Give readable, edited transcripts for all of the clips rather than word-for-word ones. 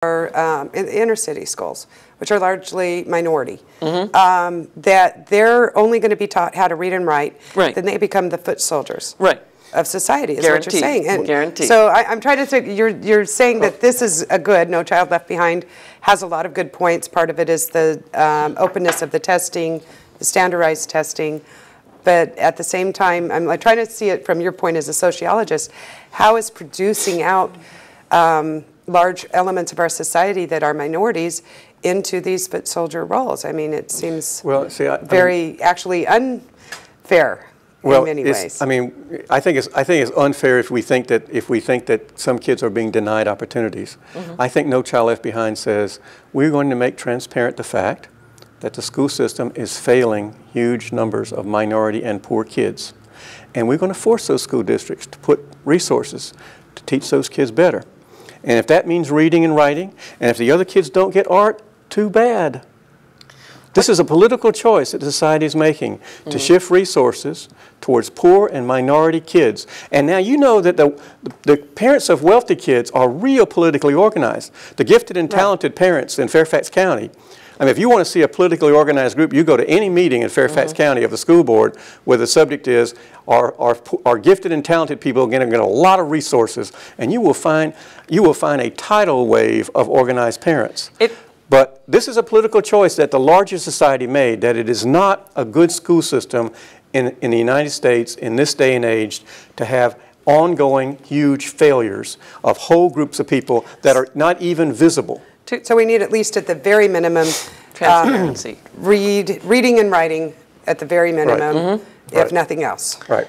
in inner city schools, which are largely minority, that they're only going to be taught how to read and write, then they become the foot soldiers of society, is what you're saying. And Guaranteed. So I'm trying to think, you're saying that this is a good, No Child Left Behind has a lot of good points. Part of it is the openness of the testing, the standardized testing. But at the same time, I'm like trying to see it from your point as a sociologist. How is producing out large elements of our society that are minorities into these foot soldier roles? I mean, it seems very actually unfair in many ways. I mean, I think it's unfair if we think that some kids are being denied opportunities. I think No Child Left Behind says we're going to make transparent the fact that the school system is failing huge numbers of minority and poor kids. And we're going to force those school districts to put resources to teach those kids better. And if that means reading and writing, and if the other kids don't get art, too bad. This is a political choice that society is making to shift resources towards poor and minority kids. And now you know that the parents of wealthy kids are real politically organized. The gifted and talented parents in Fairfax County, I mean, if you want to see a politically organized group, you go to any meeting in Fairfax County of the school board where the subject is, are gifted and talented people going to get a lot of resources, and you will find a tidal wave of organized parents. But this is a political choice that the larger society made, that it is not a good school system in the United States in this day and age to have ongoing huge failures of whole groups of people that are not even visible. So we need, at least at the very minimum, transparency. Reading and writing at the very minimum, if nothing else. Right.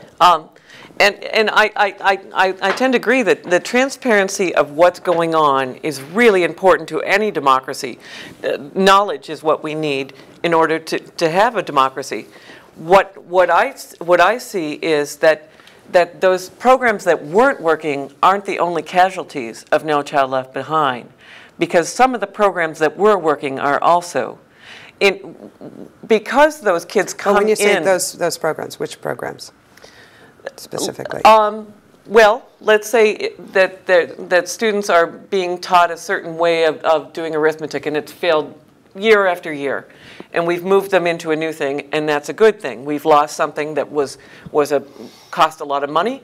And I tend to agree that the transparency of what's going on is really important to any democracy. Knowledge is what we need in order to have a democracy. What I see is that those programs that weren't working aren't the only casualties of No Child Left Behind, because some of the programs that were working are also. Because those kids come in... When you say those programs, which programs specifically? Well, let's say that students are being taught a certain way of doing arithmetic, and it's failed year after year. And we've moved them into a new thing, and that's a good thing. We've lost something that cost a lot of money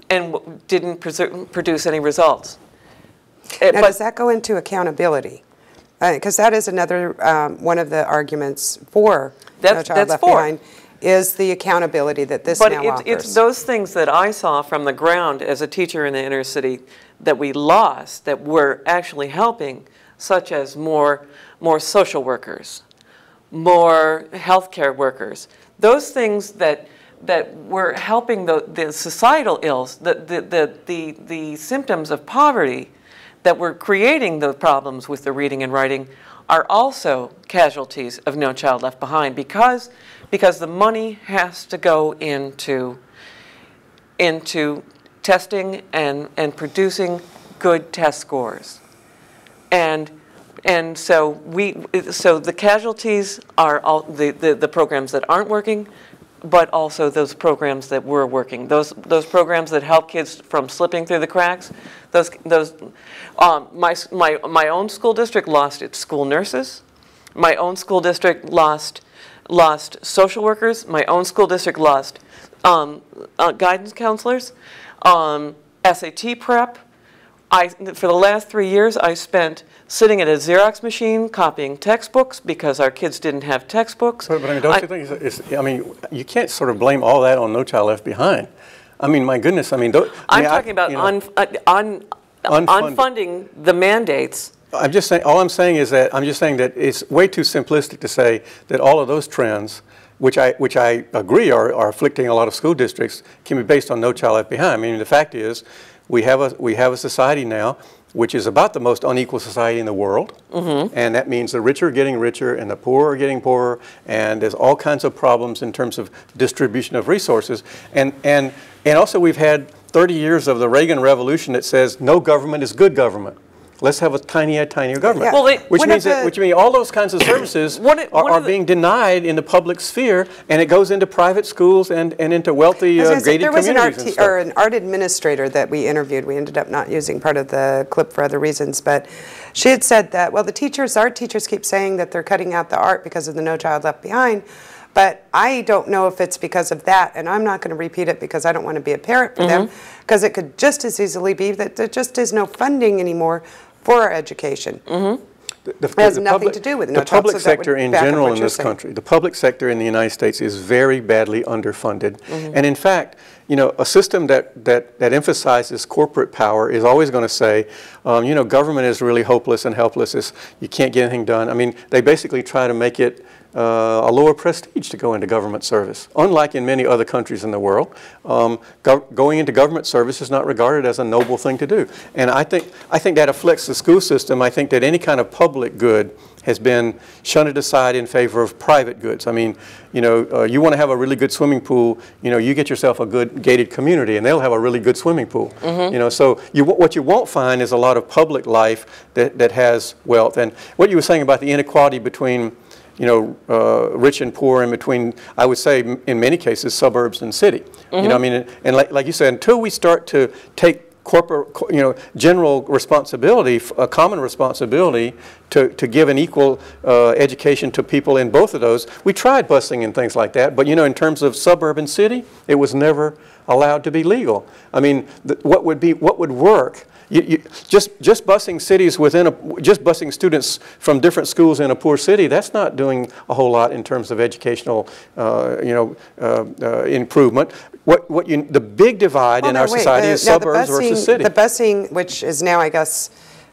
and didn't produce any results. Now, does that go into accountability? Because that is another one of the arguments for No Child Left Behind, is the accountability that this now offers. But it's those things that I saw from the ground as a teacher in the inner city that we lost that were actually helping, such as more social workers, more healthcare workers. Those things that were helping the societal ills, the symptoms of poverty that were creating the problems with the reading and writing, are also casualties of No Child Left Behind, because the money has to go into testing and producing good test scores. And so the casualties are all the programs that aren't working, but also those programs that were working. Those programs that help kids from slipping through the cracks. My own school district lost its school nurses. My own school district lost social workers. My own school district lost guidance counselors, SAT prep. For the last 3 years, I spent sitting at a Xerox machine copying textbooks because our kids didn't have textbooks. But I mean, don't you think I mean, you can't sort of blame all that on No Child Left Behind. I mean, my goodness. I mean, I'm talking about unfunding the mandates. I'm just saying. All I'm saying is that it's way too simplistic to say that all of those trends, which I agree are afflicting a lot of school districts, can be based on No Child Left Behind. I mean, the fact is, we have a society now which is about the most unequal society in the world, and that means the rich are getting richer and the poor are getting poorer, and there's all kinds of problems in terms of distribution of resources, and also we've had 30 years of the Reagan Revolution that says no government is good government. let's have a tinier government. Yeah. Well, which means all those kinds of services are being denied in the public sphere, and it goes into private schools and into wealthy gated communities and stuff. There was an art administrator that we interviewed. We ended up not using part of the clip for other reasons, but she had said that, well, art teachers keep saying that they're cutting out the art because of the No Child Left Behind, but I don't know if it's because of that, and I'm not going to repeat it because I don't want to be a parent for them, because it could just as easily be that there just is no funding anymore for our education. It has nothing to do with the public sector in general in this country. The public sector in the United States is very badly underfunded, and in fact, you know, a system that emphasizes corporate power is always going to say, you know, government is really hopeless and helpless. You can't get anything done. I mean, they basically try to make it a lower prestige to go into government service. Unlike in many other countries in the world, going into government service is not regarded as a noble thing to do. And I think that afflicts the school system. I think that any kind of public good has been shunted aside in favor of private goods. I mean, you know, you want to have a really good swimming pool, you know, you get yourself a good gated community and they'll have a really good swimming pool. You know, so what you won't find is a lot of public life that has wealth. And what you were saying about the inequality between, you know, rich and poor, and between, I would say, in many cases, suburbs and city. You know, I mean, and like you said, until we start to take corporate, you know, general responsibility, a common responsibility to give an equal education to people in both of those. We tried busing and things like that, but you know, in terms of suburb and city, it was never allowed to be legal. I mean, what would work? Just busing cities just busing students from different schools in a poor city, that's not doing a whole lot in terms of educational, you know, improvement. The big divide in our society is suburbs versus city. The busing, which is now, I guess,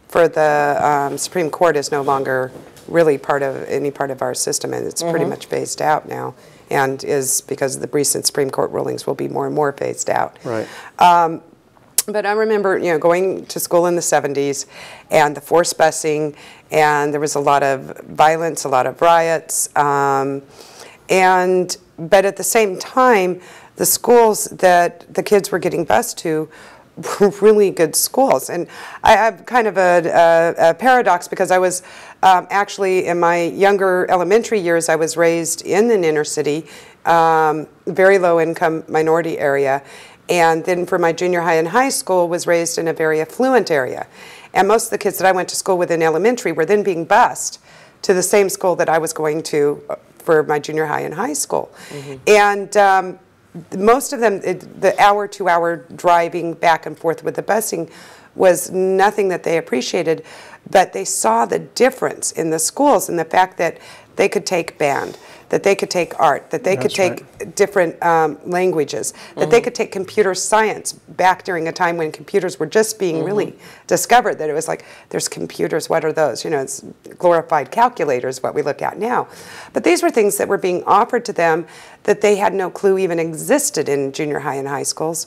for the Supreme Court, is no longer really any part of our system, and it's pretty much phased out now, and is, because of the recent Supreme Court rulings, will be more and more phased out. Right. But I remember, you know, going to school in the 70s and the forced busing, and there was a lot of violence, a lot of riots, but at the same time, the schools that the kids were getting bused to were really good schools. And I have kind of a paradox, because I was actually, in my younger elementary years, I was raised in an inner city, very low income minority area. And then for my junior high and high school, was raised in a very affluent area. And most of the kids that I went to school with in elementary were then being bused to the same school that I was going to for my junior high and high school. And most of them, the hour, 2 hour driving back and forth with the busing was nothing that they appreciated, but they saw the difference in the schools and the fact that they could take band, that they could take art, that they could take different languages, that they could take computer science back during a time when computers were just being really discovered, that it was like, there's computers, what are those? You know, it's glorified calculators, what we look at now. But these were things that were being offered to them that they had no clue even existed in junior high and high schools.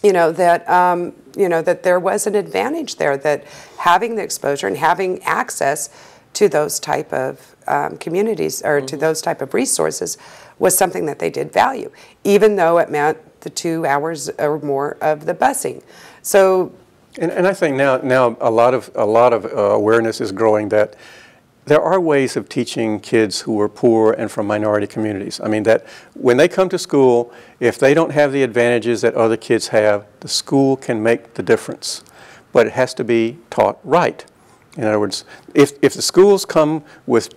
You know, that there was an advantage there, that having the exposure and having access to those type of communities, or to those type of resources, was something that they did value, even though it meant the 2 hours or more of the busing. So, and I think now a lot of awareness is growing that there are ways of teaching kids who are poor and from minority communities. I mean, that when they come to school, if they don't have the advantages that other kids have, the school can make the difference, but it has to be taught right. In other words, if the schools come with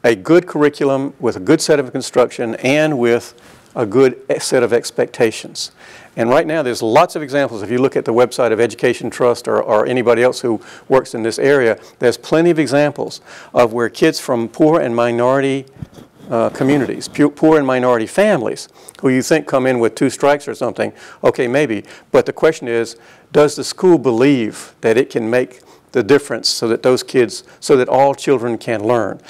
a good curriculum, with a good set of construction, and with a good set of expectations. And right now there's lots of examples. If you look at the website of Education Trust or anybody else who works in this area, there's plenty of examples of where kids from poor and minority communities, poor and minority families, who you think come in with 2 strikes or something, okay, maybe. But the question is, does the school believe that it can make the difference so that all children can learn?